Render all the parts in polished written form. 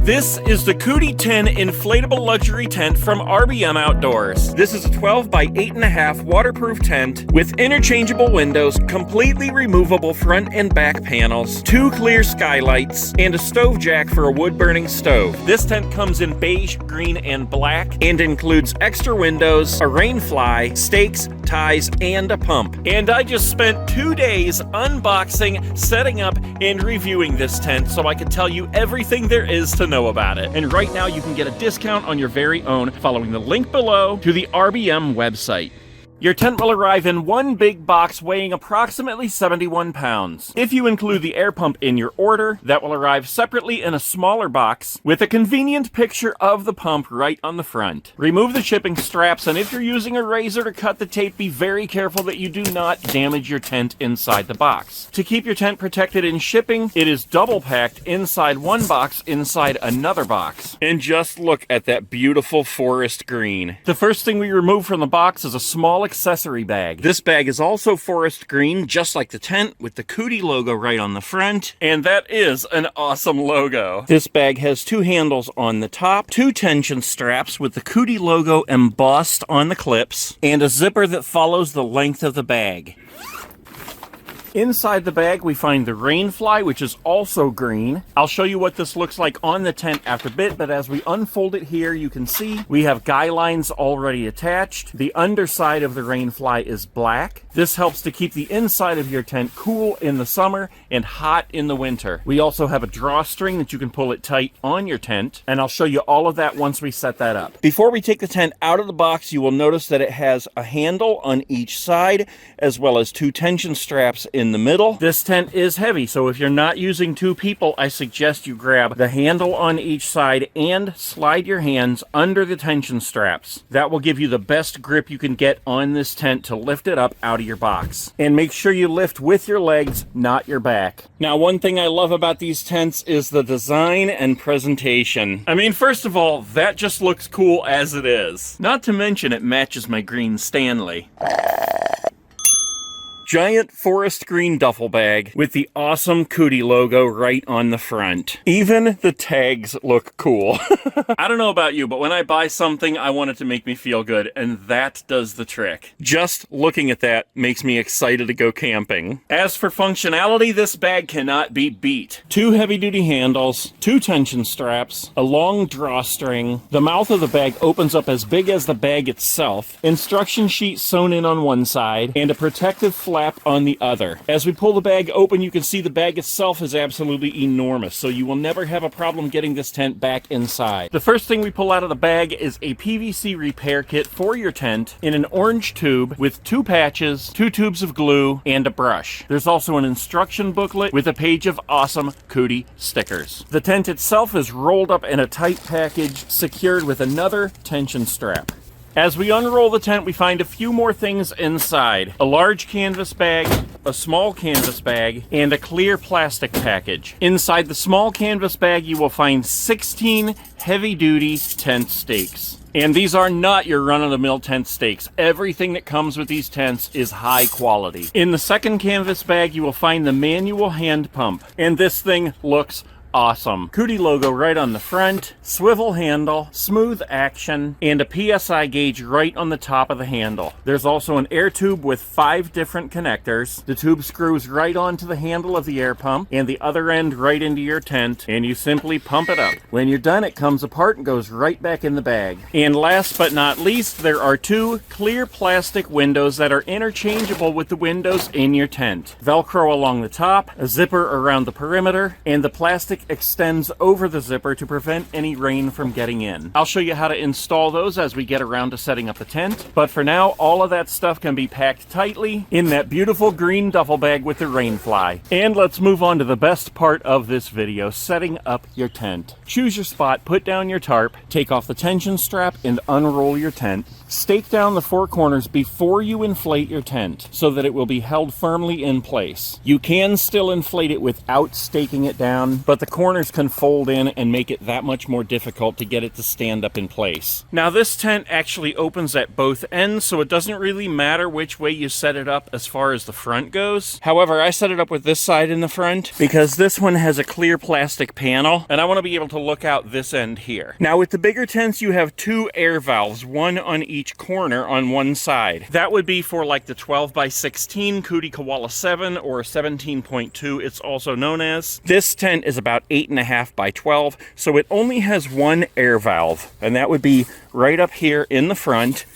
This is the COODY 10 inflatable luxury tent from RBM Outdoors. This is a 12 by 8.5 waterproof tent with interchangeable windows, completely removable front and back panels, 2 clear skylights, and a stove jack for a wood-burning stove. This tent comes in beige, green, and black and includes extra windows, a rain fly, stakes, ties, and a pump. And I just spent 2 days unboxing, setting up, and reviewing this tent so I could tell you everything there is to know about it. And right now you can get a discount on your very own following the link below to the RBM website. Your tent will arrive in one big box weighing approximately 71 pounds. If you include the air pump in your order, that will arrive separately in a smaller box with a convenient picture of the pump right on the front. Remove the shipping straps, and if you're using a razor to cut the tape, be very careful that you do not damage your tent inside the box. To keep your tent protected in shipping, it is double packed inside one box inside another box. And just look at that beautiful forest green. The first thing we remove from the box is a small accessory bag. This bag is also forest green, just like the tent, with the COODY logo right on the front, and that is an awesome logo. This bag has 2 handles on the top, 2 tension straps with the COODY logo embossed on the clips, and a zipper that follows the length of the bag. Inside the bag, we find the rain fly, which is also green. I'll show you what this looks like on the tent after a bit, but as we unfold it here, you can see we have guy lines already attached. The underside of the rain fly is black. This helps to keep the inside of your tent cool in the summer and hot in the winter. We also have a drawstring that you can pull it tight on your tent, and I'll show you all of that once we set that up. Before we take the tent out of the box, you will notice that it has a handle on each side, as well as 2 tension straps in the middle. This tent is heavy, so if you're not using 2 people, I suggest you grab the handle on each side and slide your hands under the tension straps. That will give you the best grip you can get on this tent to lift it up out of your box. And make sure you lift with your legs, not your back. Now, one thing I love about these tents is the design and presentation. I mean, first of all, that just looks cool as it is. Not to mention it matches my green Stanley. Giant forest green duffel bag with the awesome COODY logo right on the front. Even the tags look cool. I don't know about you, but when I buy something, I want it to make me feel good, and that does the trick. Just looking at that makes me excited to go camping. As for functionality, this bag cannot be beat. 2 heavy-duty handles, 2 tension straps, a long drawstring. The mouth of the bag opens up as big as the bag itself, instruction sheet sewn in on one side, and a protective flap on the other. As we pull the bag open, you can see the bag itself is absolutely enormous, so you will never have a problem getting this tent back inside. The first thing we pull out of the bag is a PVC repair kit for your tent in an orange tube with 2 patches, 2 tubes of glue, and a brush. There's also an instruction booklet with a page of awesome COODY stickers. The tent itself is rolled up in a tight package secured with another tension strap. As we unroll the tent, we find a few more things inside. A large canvas bag, a small canvas bag, and a clear plastic package. Inside the small canvas bag, you will find 16 heavy-duty tent stakes. And these are not your run-of-the-mill tent stakes. Everything that comes with these tents is high quality. In the second canvas bag, you will find the manual hand pump. And this thing looks awesome. COODY logo right on the front, swivel handle, smooth action, and a PSI gauge right on the top of the handle. There's also an air tube with 5 different connectors. The tube screws right onto the handle of the air pump and the other end right into your tent, and you simply pump it up. When you're done, it comes apart and goes right back in the bag. And last but not least, there are 2 clear plastic windows that are interchangeable with the windows in your tent. Velcro along the top, a zipper around the perimeter, and the plastic extends over the zipper to prevent any rain from getting in. I'll show you how to install those as we get around to setting up the tent, but for now, all of that stuff can be packed tightly in that beautiful green duffel bag with the rain fly. And let's move on to the best part of this video, setting up your tent. Choose your spot, put down your tarp, take off the tension strap, and unroll your tent. Stake down the 4 corners before you inflate your tent so that it will be held firmly in place. You can still inflate it without staking it down, but the corners can fold in and make it that much more difficult to get it to stand up in place. Now this tent actually opens at both ends, so it doesn't really matter which way you set it up as far as the front goes. However, I set it up with this side in the front because this one has a clear plastic panel, and I want to be able to look out this end here. Now with the bigger tents, you have two air valves, one on each corner on one side. That would be for like the 12 by 16 COODY Koala 7 or 17.2 it's also known as. This tent is about 8.5 by 12, so it only has one air valve, and that would be right up here in the front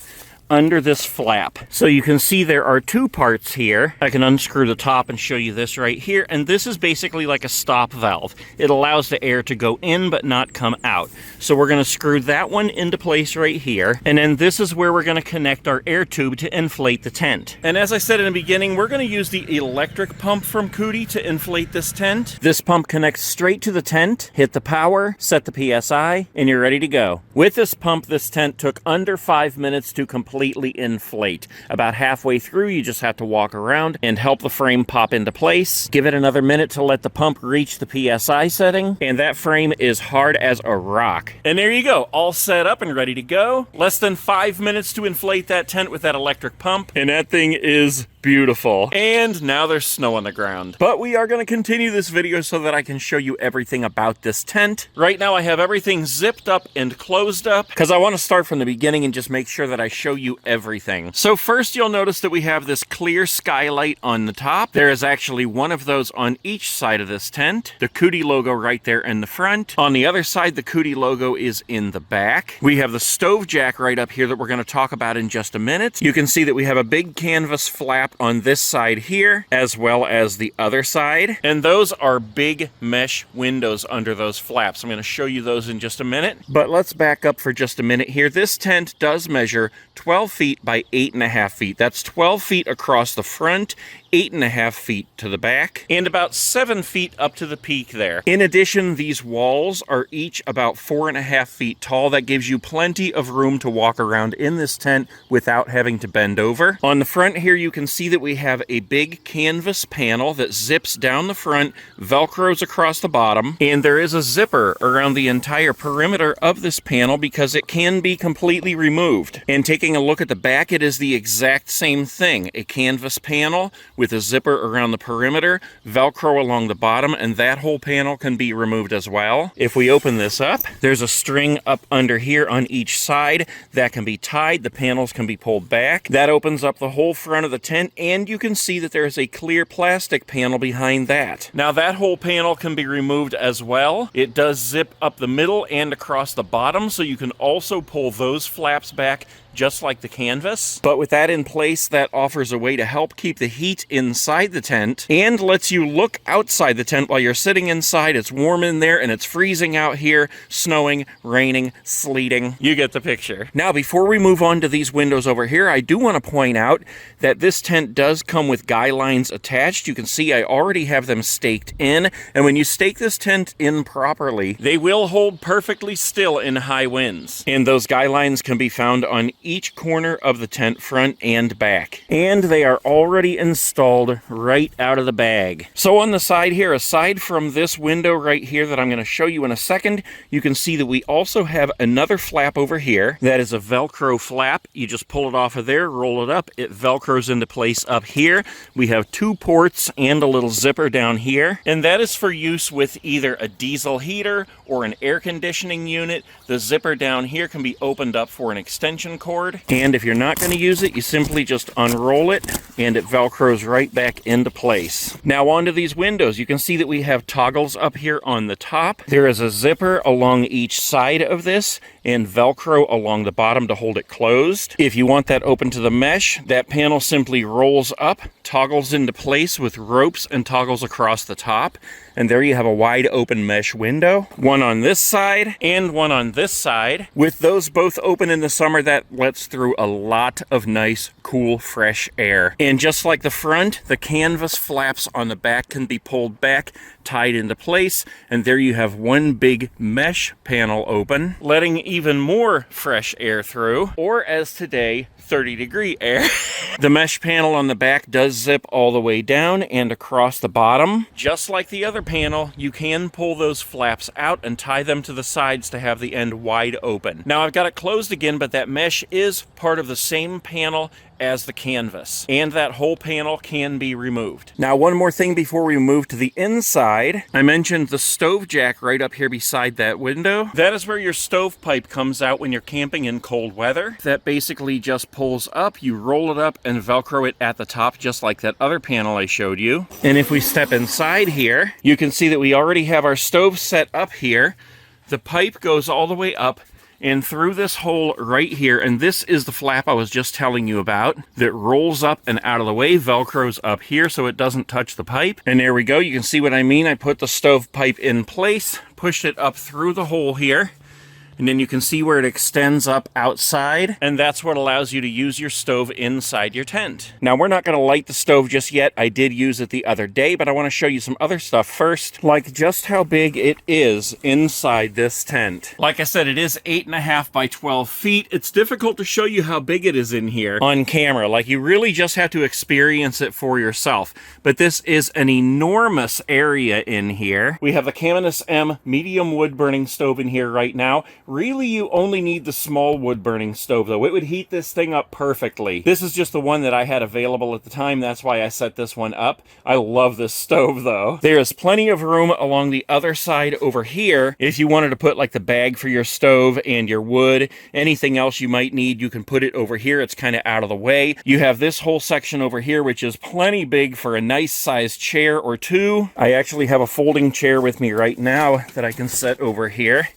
under this flap. So you can see there are two parts here. I can unscrew the top and show you this right here, and this is basically like a stop valve. It allows the air to go in but not come out. So we're going to screw that one into place right here, and then this is where we're going to connect our air tube to inflate the tent. And as I said in the beginning, we're going to use the electric pump from COODY to inflate this tent. This pump connects straight to the tent, hit the power, set the PSI, and you're ready to go. With this pump, this tent took under 5 minutes to completely inflate. About halfway through, you just have to walk around and help the frame pop into place. Give it another minute to let the pump reach the PSI setting, and that frame is hard as a rock. And there you go, all set up and ready to go. Less than 5 minutes to inflate that tent with that electric pump, and that thing is beautiful. And now there's snow on the ground. But we are going to continue this video so that I can show you everything about this tent. Right now I have everything zipped up and closed up because I want to start from the beginning and just make sure that I show you everything. So first you'll notice that we have this clear skylight on the top. There is actually one of those on each side of this tent. The COODY logo right there in the front. On the other side, the COODY logo is in the back. We have the stove jack right up here that we're going to talk about in just a minute. You can see that we have a big canvas flap on this side here, as well as the other side. And those are big mesh windows under those flaps. I'm going to show you those in just a minute. But let's back up for just a minute here. This tent does measure 12 feet by 8.5 feet. That's 12 feet across the front, 8.5 feet to the back, and about 7 feet up to the peak there. In addition, these walls are each about 4.5 feet tall. That gives you plenty of room to walk around in this tent without having to bend over. On the front here, you can see that we have a big canvas panel that zips down the front, velcros across the bottom, and there is a zipper around the entire perimeter of this panel because it can be completely removed. And taking a look at the back, it is the exact same thing. A canvas panel with a zipper around the perimeter, velcro along the bottom, and that whole panel can be removed as well. If we open this up, there's a string up under here on each side that can be tied. The panels can be pulled back. That opens up the whole front of the tent, and you can see that there's a clear plastic panel behind that. Now that whole panel can be removed as well. It does zip up the middle and across the bottom, so you can also pull those flaps back just like the canvas. But with that in place, that offers a way to help keep the heat inside the tent and lets you look outside the tent while you're sitting inside. It's warm in there and it's freezing out here, snowing, raining, sleeting. You get the picture. Now, before we move on to these windows over here, I do want to point out that this tent does come with guy lines attached. You can see I already have them staked in, and when you stake this tent in properly, they will hold perfectly still in high winds. And those guy lines can be found on each corner of the tent, front and back. And they are already installed right out of the bag. So on the side here, aside from this window right here that I'm going to show you in a second, you can see that we also have another flap over here. That is a Velcro flap. You just pull it off of there, roll it up, it Velcros into place up here. We have two ports and a little zipper down here. And that is for use with either a diesel heater or an air conditioning unit. The zipper down here can be opened up for an extension cord. And if you're not going to use it, you simply just unroll it and it Velcros right back into place. Now onto these windows. You can see that we have toggles up here on the top. There is a zipper along each side of this and Velcro along the bottom to hold it closed. If you want that open to the mesh, that panel simply rolls up, toggles into place with ropes and toggles across the top. And there you have a wide open mesh window. One on this side and one on this side. With those both open in the summer, that lets through a lot of nice, cool, fresh air. And just like the front, the canvas flaps on the back can be pulled back, tied into place, and there you have one big mesh panel open, letting even more fresh air through, or as today, 30-degree air. The mesh panel on the back does zip all the way down and across the bottom, just like the other panel, you can pull those flaps out and tie them to the sides to have the end wide open. Now I've got it closed again, but that mesh is part of the same panel as the canvas, and that whole panel can be removed. Now, one more thing before we move to the inside. I mentioned the stove jack right up here beside that window. That is where your stovepipe comes out when you're camping in cold weather. That basically just pulls up, you roll it up and Velcro it at the top, just like that other panel I showed you. And if we step inside here, you can see that we already have our stove set up here. The pipe goes all the way up and through this hole right here, and this is the flap I was just telling you about, that rolls up and out of the way, Velcros up here so it doesn't touch the pipe. And there we go, you can see what I mean. I put the stove pipe in place, pushed it up through the hole here, and then you can see where it extends up outside, and that's what allows you to use your stove inside your tent. Now, we're not gonna light the stove just yet. I did use it the other day, but I wanna show you some other stuff first, like just how big it is inside this tent. Like I said, it is 8.5 by 12 feet. It's difficult to show you how big it is in here on camera. Like, you really just have to experience it for yourself. But this is an enormous area in here. We have the Caminus M medium wood burning stove in here right now. Really, you only need the small wood burning stove, though. It would heat this thing up perfectly. This is just the one that I had available at the time. That's why I set this one up. I love this stove, though. There is plenty of room along the other side over here. If you wanted to put like the bag for your stove and your wood, anything else you might need, you can put it over here. It's kind of out of the way. You have this whole section over here, which is plenty big for a nice sized chair or two. I actually have a folding chair with me right now that I can set over here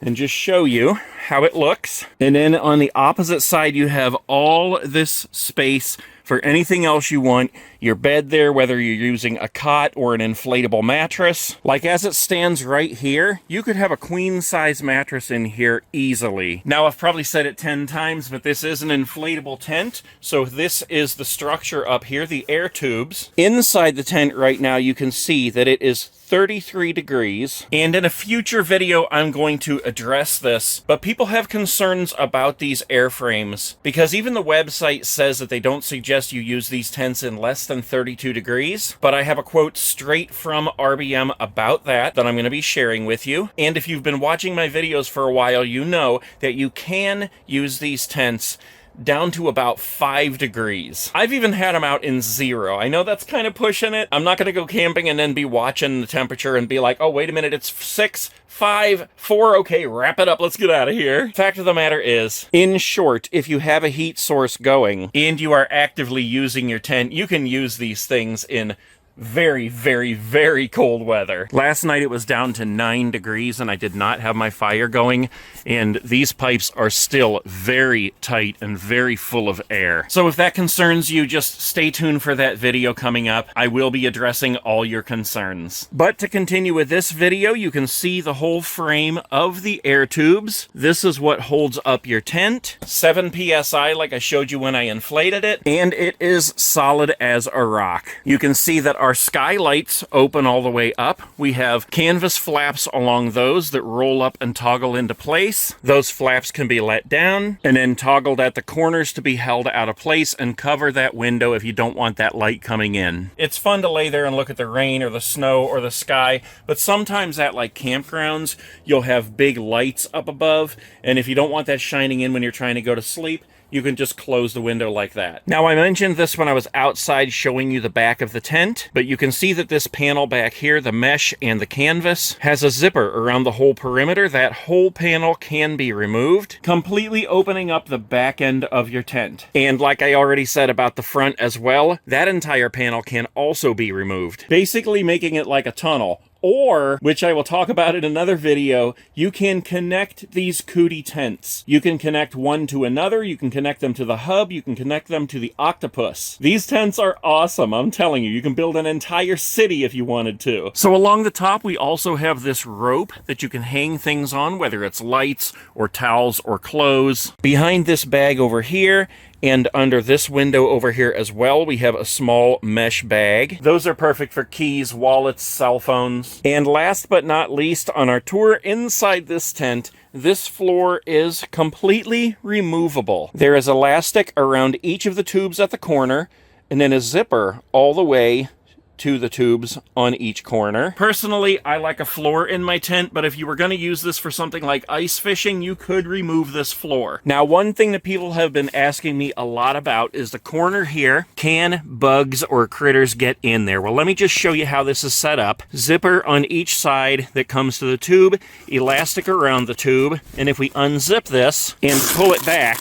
and just show you how it looks. And then on the opposite side, you have all this space for anything else you want. Your bed there, whether you're using a cot or an inflatable mattress. Like as it stands right here, you could have a queen size mattress in here easily. Now, I've probably said it 10 times, but this is an inflatable tent. So this is the structure up here, the air tubes. Inside the tent right now, you can see that it is 33 degrees. And in a future video, I'm going to address this, but people have concerns about these airframes because even the website says that they don't suggest you use these tents in less than 32 degrees. But I have a quote straight from RBM about that I'm going to be sharing with you. And if you've been watching my videos for a while, you know that you can use these tents down to about 5 degrees. I've even had them out in 0. I know that's kind of pushing it. I'm not going to go camping and then be watching the temperature and be like, oh, wait a minute, it's 6, 5, 4. Okay, wrap it up. Let's get out of here. Fact of the matter is, in short, if you have a heat source going and you are actively using your tent, you can use these things in very, very, very cold weather. Last night it was down to 9 degrees and I did not have my fire going, and these pipes are still very tight and very full of air. So if that concerns you, just stay tuned for that video coming up. I will be addressing all your concerns. But to continue with this video, you can see the whole frame of the air tubes. This is what holds up your tent. 7 PSI like I showed you when I inflated it, and it is solid as a rock. You can see that our skylights open all the way up. We have canvas flaps along those that roll up and toggle into place. Those flaps can be let down and then toggled at the corners to be held out of place and cover that window if you don't want that light coming in. It's fun to lay there and look at the rain or the snow or the sky, but sometimes at like campgrounds, you'll have big lights up above, and if you don't want that shining in when you're trying to go to sleep, you can just close the window like that. Now, I mentioned this when I was outside showing you the back of the tent, but you can see that this panel back here, the mesh and the canvas, has a zipper around the whole perimeter. That whole panel can be removed, completely opening up the back end of your tent. And like I already said about the front as well, that entire panel can also be removed, basically making it like a tunnel. Or, which I will talk about in another video, you can connect these COODY tents. You can connect one to another, you can connect them to the hub, you can connect them to the octopus. These tents are awesome, I'm telling you. You can build an entire city if you wanted to. So along the top, we also have this rope that you can hang things on, whether it's lights or towels or clothes. Behind this bag over here, and under this window over here as well, we have a small mesh bag. Those are perfect for keys, wallets, cell phones. And last but not least, on our tour inside this tent, this floor is completely removable. There is elastic around each of the tubes at the corner, and then a zipper all the way to the tubes on each corner. Personally, I like a floor in my tent, but if you were going to use this for something like ice fishing, you could remove this floor. Now, one thing that people have been asking me a lot about is the corner here. Can bugs or critters get in there? Well, let me just show you how this is set up. Zipper on each side that comes to the tube, elastic around the tube, and if we unzip this and pull it back,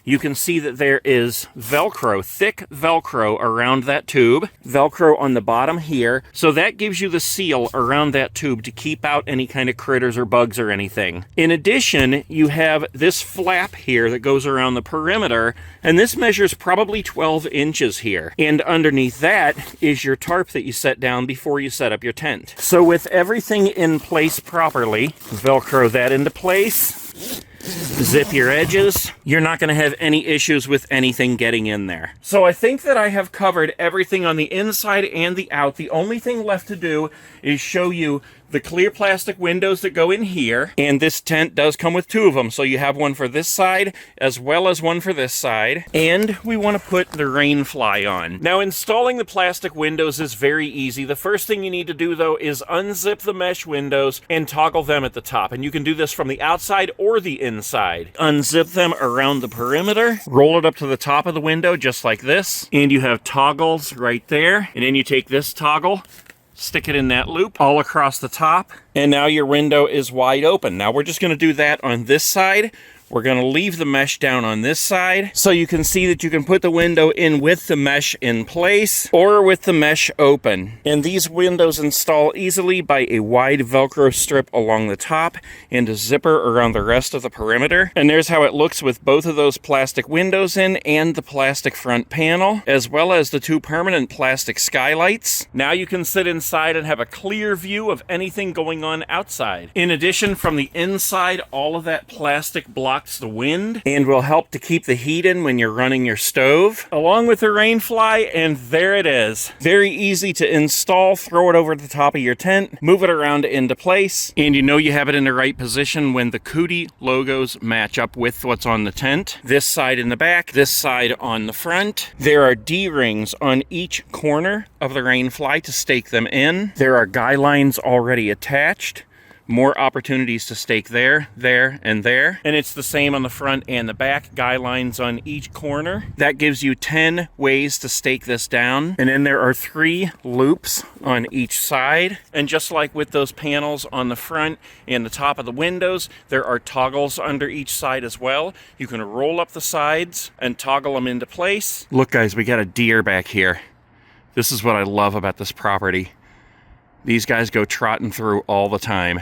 you can see that there is Velcro, thick Velcro around that tube, Velcro on the bottom here. So that gives you the seal around that tube to keep out any kind of critters or bugs or anything. In addition, you have this flap here that goes around the perimeter, and this measures probably 12 inches here. And underneath that is your tarp that you set down before you set up your tent. So with everything in place properly, Velcro that into place, zip your edges, you're not going to have any issues with anything getting in there. So I think that I have covered everything on the inside and the out. The only thing left to do is show you the clear plastic windows that go in here. And this tent does come with 2 of them. So you have one for this side as well as one for this side. And we want to put the rain fly on. Now, installing the plastic windows is very easy. The first thing you need to do, though, is unzip the mesh windows and toggle them at the top. And you can do this from the outside or the inside. Unzip them around the perimeter, roll it up to the top of the window just like this. And you have toggles right there. And then you take this toggle, stick it in that loop all across the top, and now your window is wide open. Now we're just going to do that on this side. We're going to leave the mesh down on this side so you can see that you can put the window in with the mesh in place or with the mesh open. And these windows install easily by a wide Velcro strip along the top and a zipper around the rest of the perimeter. And there's how it looks with both of those plastic windows in and the plastic front panel, as well as the 2 permanent plastic skylights. Now you can sit inside and have a clear view of anything going on outside. In addition, from the inside, all of that plastic blocks the wind and will help to keep the heat in when you're running your stove, along with the rain fly, and there it is. Very easy to install. Throw it over the top of your tent, move it around into place, and you know you have it in the right position when the COODY logos match up with what's on the tent. This side in the back, this side on the front. There are D-rings on each corner of the rain fly to stake them in. There are guy lines already attached. More opportunities to stake there, there, and there. And it's the same on the front and the back, guy lines on each corner. That gives you 10 ways to stake this down. And then there are 3 loops on each side. And just like with those panels on the front and the top of the windows, there are toggles under each side as well. You can roll up the sides and toggle them into place. Look, guys, we got a deer back here. This is what I love about this property. These guys go trotting through all the time.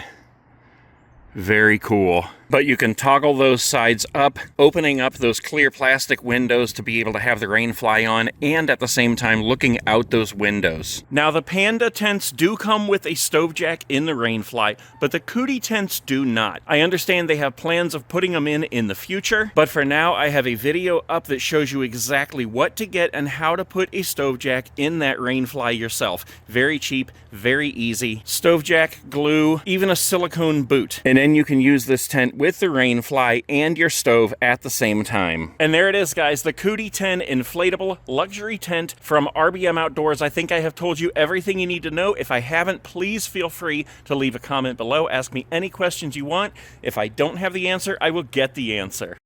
Very cool. But you can toggle those sides up, opening up those clear plastic windows to be able to have the rain fly on, and at the same time looking out those windows. Now, the Panda tents do come with a stove jack in the rain fly, but the COODY tents do not. I understand they have plans of putting them in the future, but for now I have a video up that shows you exactly what to get and how to put a stove jack in that rain fly yourself. Very cheap, very easy. Stove jack, glue, even a silicone boot. And then you can use this tent with the rain fly and your stove at the same time. And there it is, guys, the COODY 10 inflatable luxury tent from RBM Outdoors. I think I have told you everything you need to know. If I haven't, please feel free to leave a comment below. Ask me any questions you want. If I don't have the answer, I will get the answer.